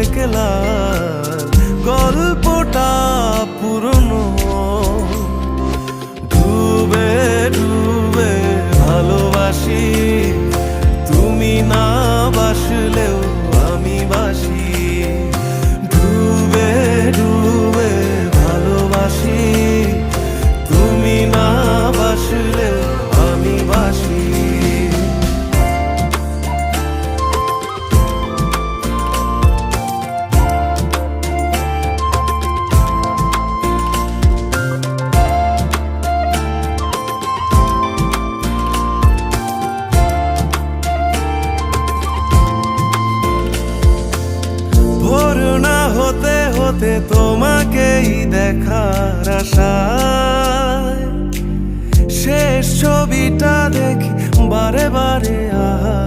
একলা, গল্পটা পুরনো। ডুবে ডুবে ভালোবাসি, তুমি না বাসলেও আমি বাসি। ডুবে ডুবে ভালোবাসি, তুমি না বাসলেও আমি বাসি। ভোর না হতে হতে তোমাকেই দেখার আশায়, শেষ ছবিটা দেখি বারে বারে আহা।